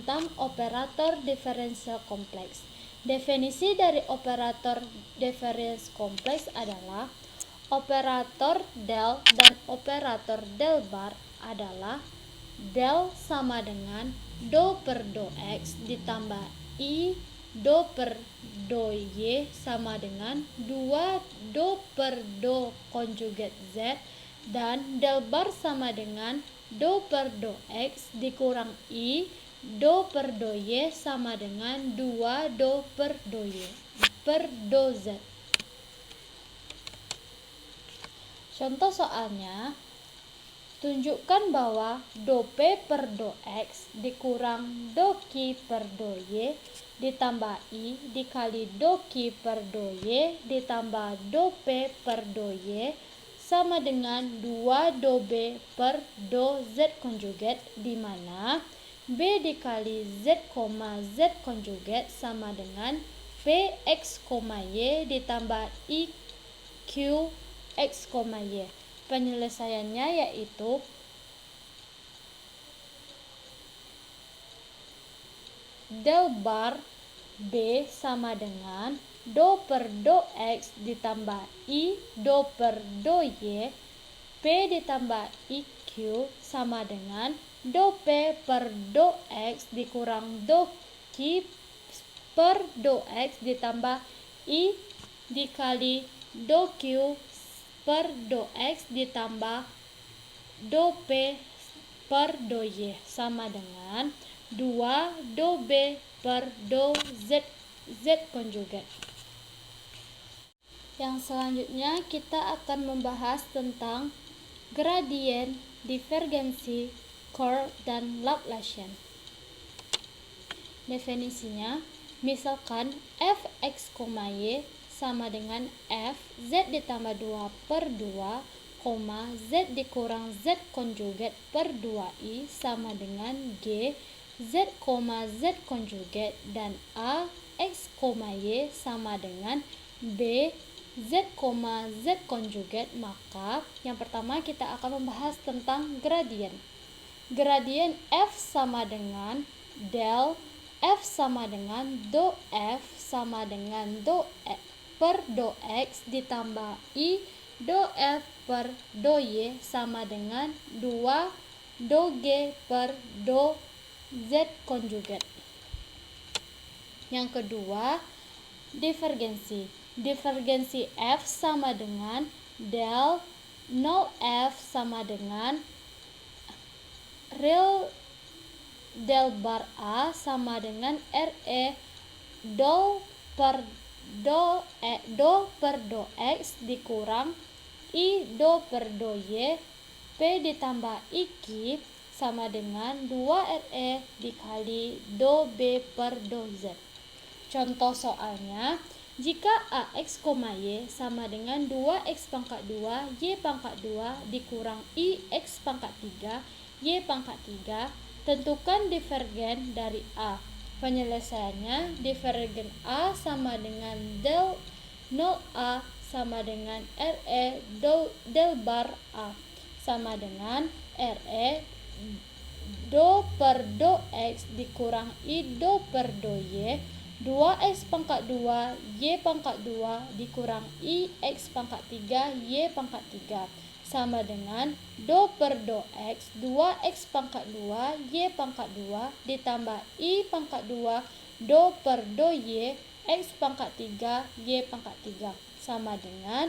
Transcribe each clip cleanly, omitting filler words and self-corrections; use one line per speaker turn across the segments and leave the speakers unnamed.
tentang operator diferensial kompleks. Definisi dari operator diferensial kompleks adalah operator del dan operator del bar adalah del sama dengan do per do x ditambah i do per do y sama dengan 2 do per do konjugat z, dan del bar sama dengan do per do x dikurang i do per do y sama dengan 2 do per do y per do z. Contoh soalnya, tunjukkan bahwa do P per do X dikurang do Q per do Y ditambah I dikali do Q per do Y ditambah do P per do Y sama dengan 2 do B per do Z konjugat, di mana B dikali Z, Z konjugat sama dengan P X, Y ditambah I Q X, Y. Penyelesaiannya yaitu del bar B sama dengan do per do X ditambah I do per do Y, P ditambah IQ sama dengan do P per do X dikurang do Q per do X ditambah I dikali do Q per do X ditambah do P per do Y sama dengan 2 do B per do Z konjugat. Yang selanjutnya kita akan membahas tentang gradien, divergensi, curl, dan Laplacian. Definisinya, misalkan f(x, y) sama dengan f z ditambah 2 per 2, z dikurang z konjugat per 2i sama dengan g z, z konjugat, dan a x, y sama dengan b z, z konjugat. Maka yang pertama kita akan membahas tentang gradien. Gradien f sama dengan del f sama dengan do f sama dengan do per do x ditambah i do f per do y sama dengan 2 do g per do z konjugat. Yang kedua, divergensi. Divergensi f sama dengan del 0f sama dengan real del bar a sama dengan re do per do x dikurang i do per do y, p ditambah iq sama dengan 2re dikali do b per do z. Contoh soalnya, jika ax, y sama dengan 2x pangkat 2 y pangkat 2 dikurang ix pangkat 3 y pangkat 3, tentukan divergen dari a. Penyelesaiannya, divergen a sama dengan del 0a sama dengan re del bar a sama dengan re do per do x dikurang i do per do y, 2x pangkat 2 y pangkat 2 dikurang ix pangkat 3 y pangkat 3 sama dengan do per do x 2x pangkat 2 y pangkat 2 ditambah i pangkat 2 do per do y x pangkat 3 y pangkat 3 sama dengan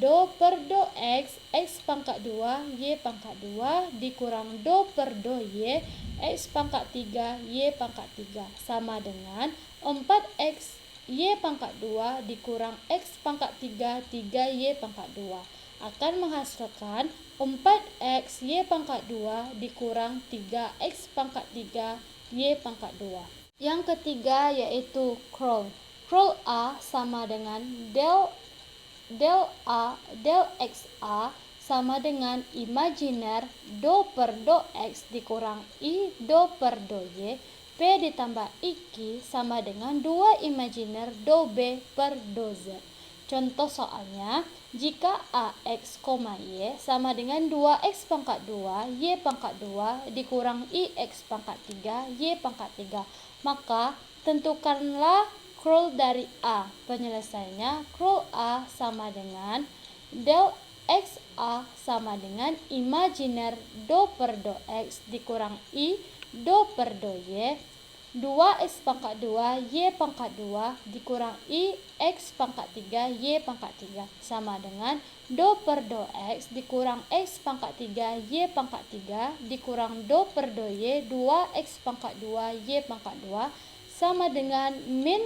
do per do x x pangkat 2 y pangkat 2 dikurang do per do y x pangkat 3 y pangkat 3 sama dengan 4x y pangkat 2 dikurang x pangkat 3 3y pangkat 2 akan menghasilkan 4x y pangkat 2 dikurang 3x pangkat 3 y pangkat 2. Yang ketiga yaitu curl. Curl A sama dengan del x A sama dengan imajiner do per do x dikurang i do per do y, p ditambah iq sama dengan 2 imajiner do b per do z. Contoh soalnya, jika AX, Y sama dengan 2X pangkat 2, Y pangkat 2 dikurang IX pangkat 3, Y pangkat 3, maka tentukanlah curl dari A. Penyelesaiannya, curl A sama dengan del X A sama dengan imajiner do per do X dikurang I do per do Y. 2x pangkat 2 y pangkat 2 dikurang i x pangkat 3 y pangkat 3 sama dengan do per do x dikurang x pangkat 3 y pangkat 3 dikurang do per do y 2x pangkat 2 y pangkat 2 sama dengan min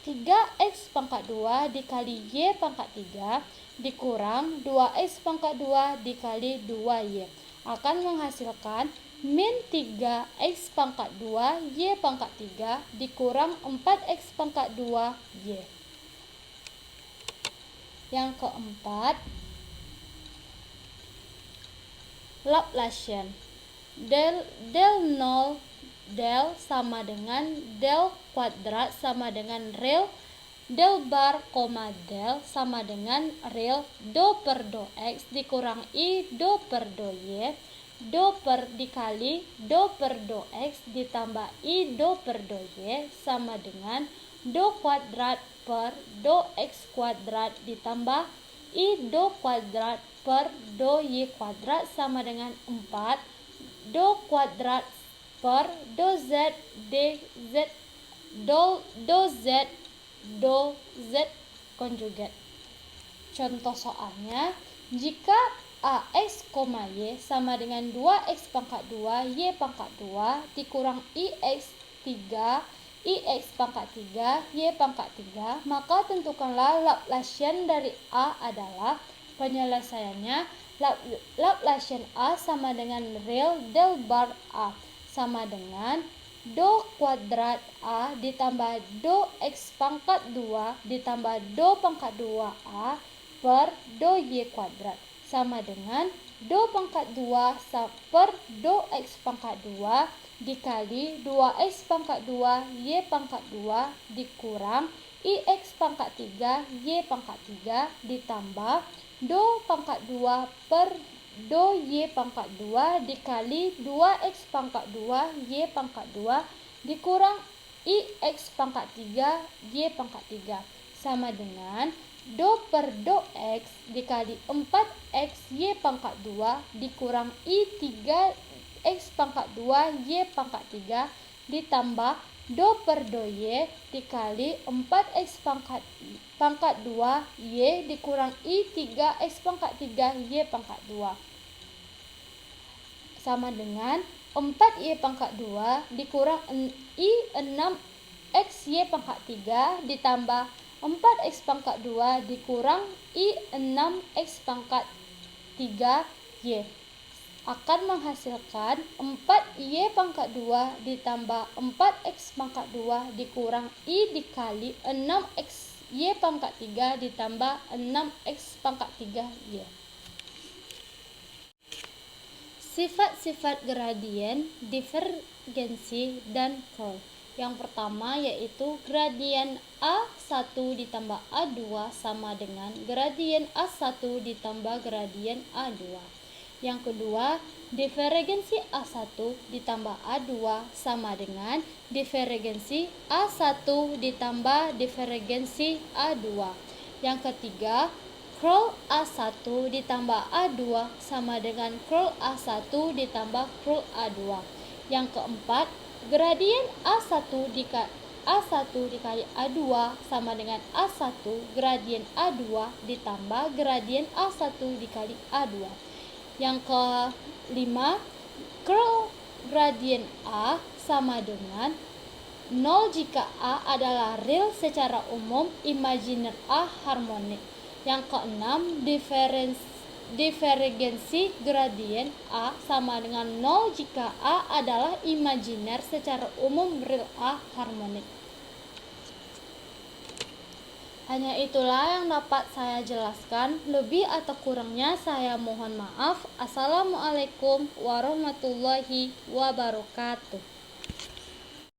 3x pangkat 2 dikali y pangkat 3 dikurang 2x pangkat 2 dikali 2y akan menghasilkan min 3x pangkat 2 y pangkat 3 dikurang 4x pangkat 2 y. Yang keempat, Laplacian. Del 0 del sama dengan del kuadrat sama dengan real del bar, del sama dengan real do per do x dikurang i do per do y. Do per dikali do per do x ditambah i do per do y sama dengan do kuadrat per do x kuadrat ditambah i do kuadrat per do y kuadrat sama dengan 4 do kuadrat per do z dz do z do z konjugat. Contoh soalnya, jika AX, Y sama dengan 2X pangkat 2 Y pangkat 2 dikurang IX 3 IX pangkat 3 Y pangkat 3, maka tentukanlah Laplacian dari A adalah, penyelesaiannya Laplacian A sama dengan real del bar A sama dengan do kuadrat A ditambah do X pangkat 2 ditambah do pangkat 2A per do Y kuadrat sama dengan do pangkat 2 per do X pangkat 2 dikali 2X pangkat 2 Y pangkat 2 dikurang IX pangkat 3 Y pangkat 3 ditambah do pangkat 2 per do Y pangkat 2 dikali 2X pangkat 2 Y pangkat 2 dikurang IX pangkat 3 Y pangkat 3 sama dengan do per do X dikali 4X Y pangkat 2 dikurang I 3X pangkat 2 Y pangkat 3 ditambah do per do Y dikali 4X pangkat 2 Y dikurang I 3X pangkat 3 Y pangkat 2 sama dengan 4Y pangkat 2 dikurang I 6X Y pangkat 3 ditambah 4X pangkat 2 dikurang I 6X pangkat 3 Y akan menghasilkan 4Y pangkat 2 ditambah 4X pangkat 2 dikurang I dikali 6X Y pangkat 3 ditambah 6X pangkat 3 Y. Sifat-sifat gradien, divergensi, dan curl. Yang pertama yaitu gradien A1 ditambah A2 sama dengan gradien A1 ditambah gradien A2. Yang kedua, divergensi A1 ditambah A2 sama dengan divergensi A1 ditambah divergensi A2. Yang ketiga, curl A1 ditambah A2 sama dengan curl A1 ditambah curl A2. Yang keempat, gradien A1 dikali A2 sama dengan A1 gradien A2 ditambah gradien A1 dikali A2. Yang kelima, curl gradien A sama dengan 0 jika A adalah real secara umum, imajiner A harmonik. Yang keenam, divergensi gradien A sama dengan 0 jika A adalah imajiner secara umum, real A harmonik. Hanya itulah yang dapat saya jelaskan. Lebih atau kurangnya saya mohon maaf. Assalamualaikum warahmatullahi wabarakatuh.